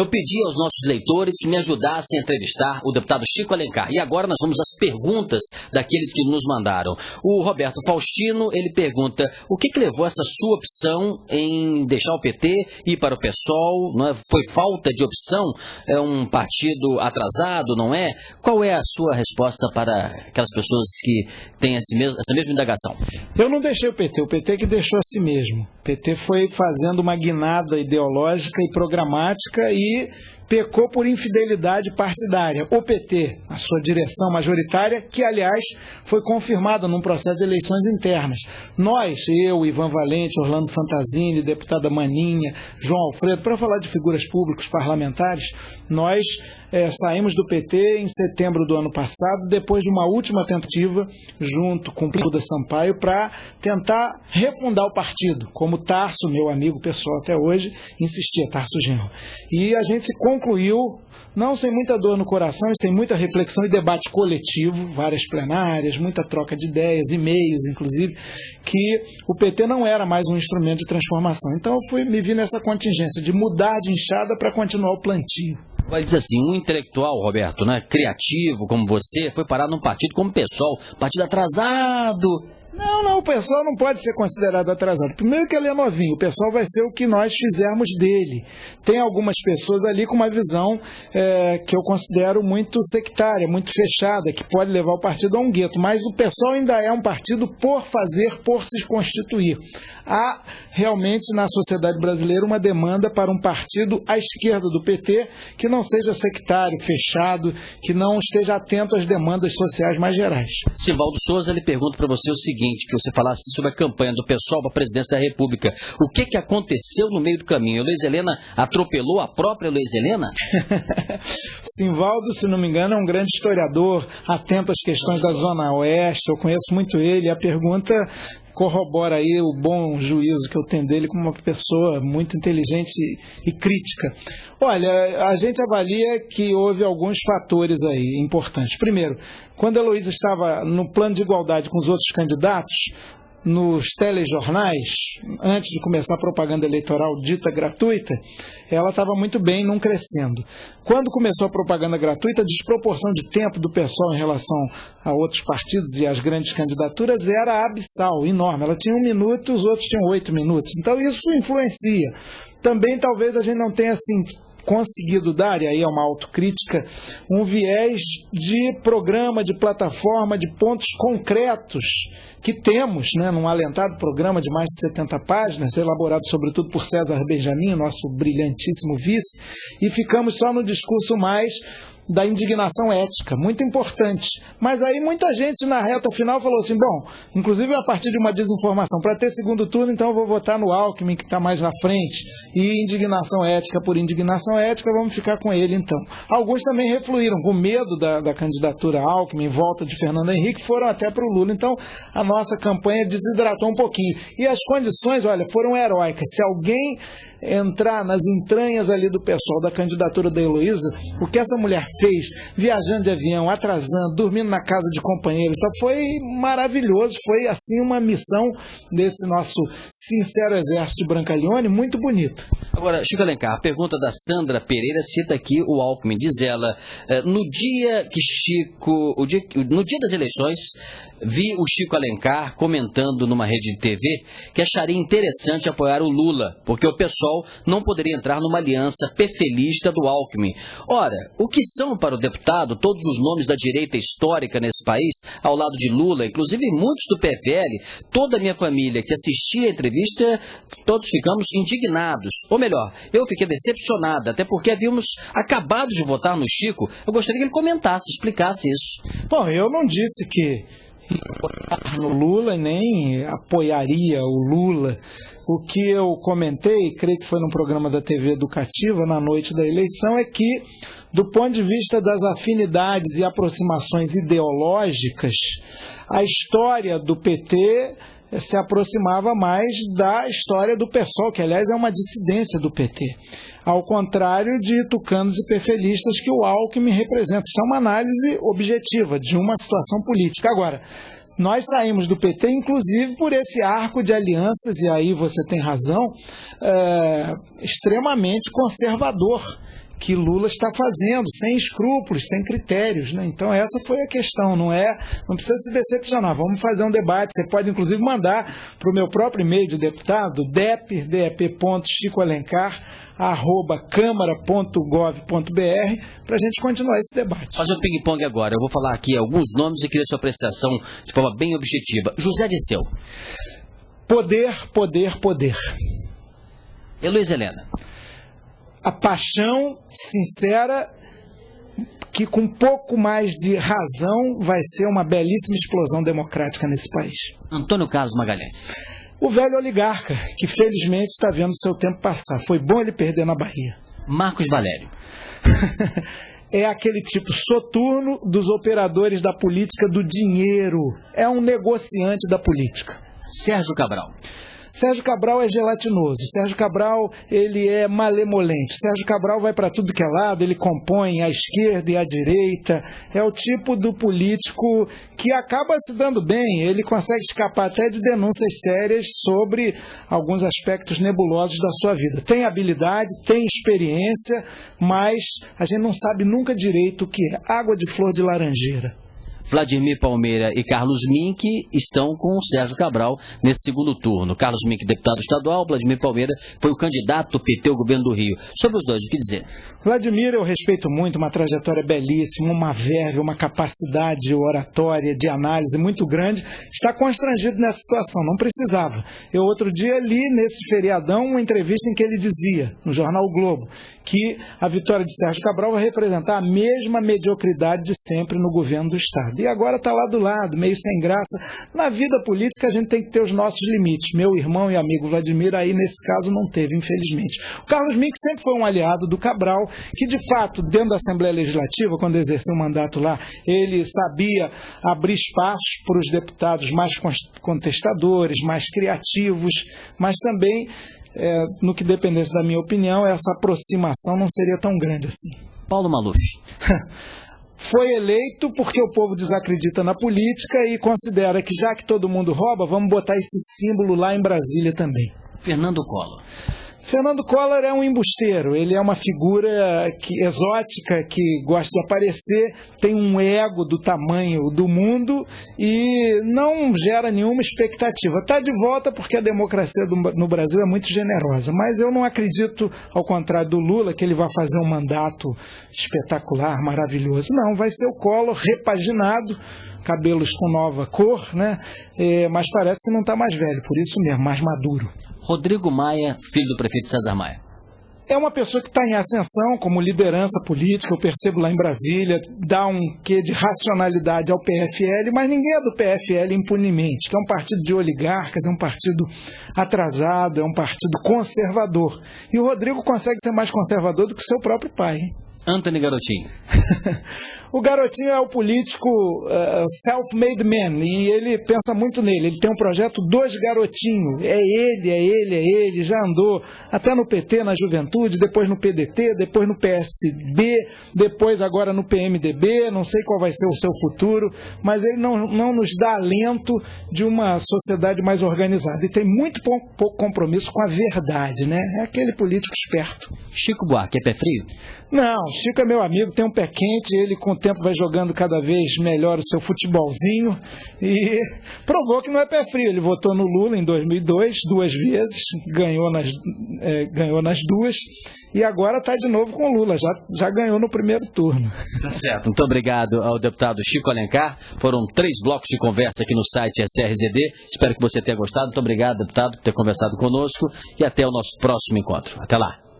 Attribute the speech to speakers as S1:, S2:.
S1: Eu pedi aos nossos leitores que me ajudassem a entrevistar o deputado Chico Alencar. E agora nós vamos às perguntas daqueles que nos mandaram. O Roberto Faustino, ele pergunta: o que levou essa sua opção em deixar o PT e ir para o PSOL? Não é? Foi falta de opção? É um partido atrasado, não é? Qual é a sua resposta para aquelas pessoas que têm essa mesma indagação?
S2: Eu não deixei o PT que deixou a si mesmo. O PT foi fazendo uma guinada ideológica e programática e pecou por infidelidade partidária. O PT, a sua direção majoritária, que, aliás, foi confirmada num processo de eleições internas. Nós, eu, Ivan Valente, Orlando Fantazini, deputada Maninha, João Alfredo, para falar de figuras públicas parlamentares, nós saímos do PT em setembro do ano passado, depois de uma última tentativa, junto com o Duda Sampaio, para tentar refundar o partido, como Tarso, meu amigo pessoal até hoje, insistia, Tarso Genro. E a gente concluiu, não sem muita dor no coração e sem muita reflexão e debate coletivo, várias plenárias, muita troca de ideias, e-mails, inclusive, que o PT não era mais um instrumento de transformação. Então eu me vi nessa contingência de mudar de enxada para continuar o plantio.
S1: Vai dizer assim, um intelectual, Roberto, né, criativo como você, foi parar num partido como o PSOL, partido atrasado.
S2: Não, o PSOL não pode ser considerado atrasado. Primeiro que ele é novinho, o PSOL vai ser o que nós fizermos dele. Tem algumas pessoas ali com uma visão que eu considero muito sectária, muito fechada, que pode levar o partido a um gueto. Mas o PSOL ainda é um partido por fazer, por se constituir. Há realmente na sociedade brasileira uma demanda para um partido à esquerda do PT que não seja sectário, fechado, que não esteja atento às demandas sociais mais gerais.
S1: Simvaldo Souza, ele pergunta para você o seguinte, que você falasse sobre a campanha do PSOL para a presidência da República. O que aconteceu no meio do caminho? A Luiz Helena atropelou a própria Luiz Helena?
S2: Simvaldo, se não me engano, é um grande historiador, atento às questões da Zona Oeste, eu conheço muito ele. A pergunta corrobora aí o bom juízo que eu tenho dele como uma pessoa muito inteligente e crítica. Olha, a gente avalia que houve alguns fatores aí importantes. Primeiro, quando a Heloísa estava no plano de igualdade com os outros candidatos, nos telejornais, antes de começar a propaganda eleitoral dita gratuita, ela estava muito bem, não crescendo. Quando começou a propaganda gratuita, a desproporção de tempo do PSOL em relação a outros partidos e as grandes candidaturas era abissal, enorme. Ela tinha 1 minuto, os outros tinham 8 minutos. Então isso influencia. Também talvez a gente não tenha conseguido dar, e aí é uma autocrítica, um viés de programa, de plataforma, de pontos concretos que temos, né, num alentado programa de mais de 70 páginas, elaborado sobretudo por César Benjamin, nosso brilhantíssimo vice, e ficamos só no discurso mais da indignação ética, muito importante. Mas aí muita gente na reta final falou assim, bom, inclusive a partir de uma desinformação, para ter segundo turno, então eu vou votar no Alckmin, que está mais na frente, e indignação ética por indignação ética, vamos ficar com ele então. Alguns também refluíram, com medo da candidatura Alckmin, volta de Fernando Henrique, foram até para o Lula. Então a nossa campanha desidratou um pouquinho. E as condições, olha, foram heróicas. Se alguém entrar nas entranhas ali do pessoal da candidatura da Heloísa, o que essa mulher fez, viajando de avião, atrasando, dormindo na casa de companheiros, então foi maravilhoso, foi assim uma missão desse nosso sincero exército de Brancaleone, muito bonita.
S1: Agora, Chico Alencar, a pergunta da Sandra Pereira cita aqui o Alckmin, diz ela, no dia das eleições, vi o Chico Alencar comentando numa rede de TV que acharia interessante apoiar o Lula, porque o pessoal não poderia entrar numa aliança pefelista do Alckmin. Ora, o que são para o deputado todos os nomes da direita histórica nesse país, ao lado de Lula, inclusive muitos do PFL, toda a minha família que assistia a entrevista, todos ficamos indignados. Ou melhor, eu fiquei decepcionada, até porque havíamos acabado de votar no Chico. Eu gostaria que ele comentasse, explicasse isso.
S2: Bom, eu não disse que votar no Lula e nem apoiaria o Lula. O que eu comentei, creio que foi num programa da TV Educativa na noite da eleição, é que, do ponto de vista das afinidades e aproximações ideológicas, a história do PT se aproximava mais da história do PSOL, que aliás é uma dissidência do PT, ao contrário de tucanos e pefelistas que o Alckmin representa. Isso é uma análise objetiva de uma situação política. Agora, nós saímos do PT, inclusive, por esse arco de alianças, e aí você tem razão, extremamente conservador, que Lula está fazendo, sem escrúpulos, sem critérios, né? Então essa foi a questão, não precisa se decepcionar, vamos fazer um debate, você pode inclusive mandar para o meu próprio e-mail de deputado, dep.chicoalencar@câmara.gov.br, para a gente continuar esse debate.
S1: Fazer um ping-pong agora, eu vou falar aqui alguns nomes e queria sua apreciação de forma bem objetiva. José Dirceu.
S2: Poder, poder, poder.
S1: Heloísa Helena.
S2: A paixão sincera que com um pouco mais de razão vai ser uma belíssima explosão democrática nesse país.
S1: Antônio Carlos Magalhães.
S2: O velho oligarca, que felizmente está vendo o seu tempo passar. Foi bom ele perder na Bahia.
S1: Marcos Valério.
S2: É aquele tipo soturno dos operadores da política do dinheiro. É um negociante da política.
S1: Sérgio Cabral.
S2: Sérgio Cabral é gelatinoso, Sérgio Cabral ele é malemolente, Sérgio Cabral vai para tudo que é lado, ele compõe a esquerda e a direita, é o tipo do político que acaba se dando bem, ele consegue escapar até de denúncias sérias sobre alguns aspectos nebulosos da sua vida. Tem habilidade, tem experiência, mas a gente não sabe nunca direito o que é água de flor de laranjeira.
S1: Vladimir Palmeira e Carlos Mink estão com o Sérgio Cabral nesse segundo turno. Carlos Mink, deputado estadual, Vladimir Palmeira foi o candidato do PT ao governo do Rio. Sobre os dois, o que dizer?
S2: Vladimir eu respeito muito, uma trajetória belíssima, uma verve, uma capacidade oratória, de análise muito grande. Está constrangido nessa situação, não precisava. Eu outro dia li nesse feriadão uma entrevista em que ele dizia, no jornal O Globo, que a vitória de Sérgio Cabral vai representar a mesma mediocridade de sempre no governo do Estado. E agora está lá do lado, meio sem graça. Na vida política a gente tem que ter os nossos limites. Meu irmão e amigo Vladimir aí nesse caso não teve, infelizmente. O Carlos Mink sempre foi um aliado do Cabral, que de fato dentro da Assembleia Legislativa, quando exerceu o mandato lá, ele sabia abrir espaços para os deputados mais contestadores, mais criativos, mas também, no que dependesse da minha opinião, essa aproximação não seria tão grande assim.
S1: Paulo Maluf.
S2: Foi eleito porque o povo desacredita na política e considera que já que todo mundo rouba, vamos botar esse símbolo lá em Brasília também.
S1: Fernando Collor.
S2: Fernando Collor é um embusteiro, ele é uma figura exótica, que gosta de aparecer, tem um ego do tamanho do mundo e não gera nenhuma expectativa. Está de volta porque a democracia no Brasil é muito generosa, mas eu não acredito, ao contrário do Lula, que ele vai fazer um mandato espetacular, maravilhoso. Não, vai ser o Collor repaginado, cabelos com nova cor, né? Mas parece que não está mais velho, por isso mesmo, mais maduro.
S1: Rodrigo Maia, filho do prefeito César Maia.
S2: É uma pessoa que está em ascensão como liderança política, eu percebo lá em Brasília, dá um quê de racionalidade ao PFL, mas ninguém é do PFL impunemente, que é um partido de oligarcas, é um partido atrasado, é um partido conservador. E o Rodrigo consegue ser mais conservador do que o seu próprio pai, hein?
S1: Antony Garotinho.
S2: O Garotinho é o político self-made man, e ele pensa muito nele. Ele tem um projeto dos Garotinho. É ele, já andou até no PT, na Juventude, depois no PDT, depois no PSB, depois agora no PMDB, não sei qual vai ser o seu futuro, mas ele não nos dá alento de uma sociedade mais organizada. E tem muito pouco compromisso com a verdade, né? É aquele político esperto.
S1: Chico Buarque, é pé frio?
S2: Não, Chico é meu amigo, tem um pé quente, ele com o tempo vai jogando cada vez melhor o seu futebolzinho e provou que não é pé frio. Ele votou no Lula em 2002, 2 vezes, ganhou nas duas e agora está de novo com o Lula, já ganhou no primeiro turno.
S1: Tá certo, muito obrigado ao deputado Chico Alencar. Foram 3 blocos de conversa aqui no site SRZD. Espero que você tenha gostado. Muito obrigado, deputado, por ter conversado conosco e até o nosso próximo encontro. Até lá.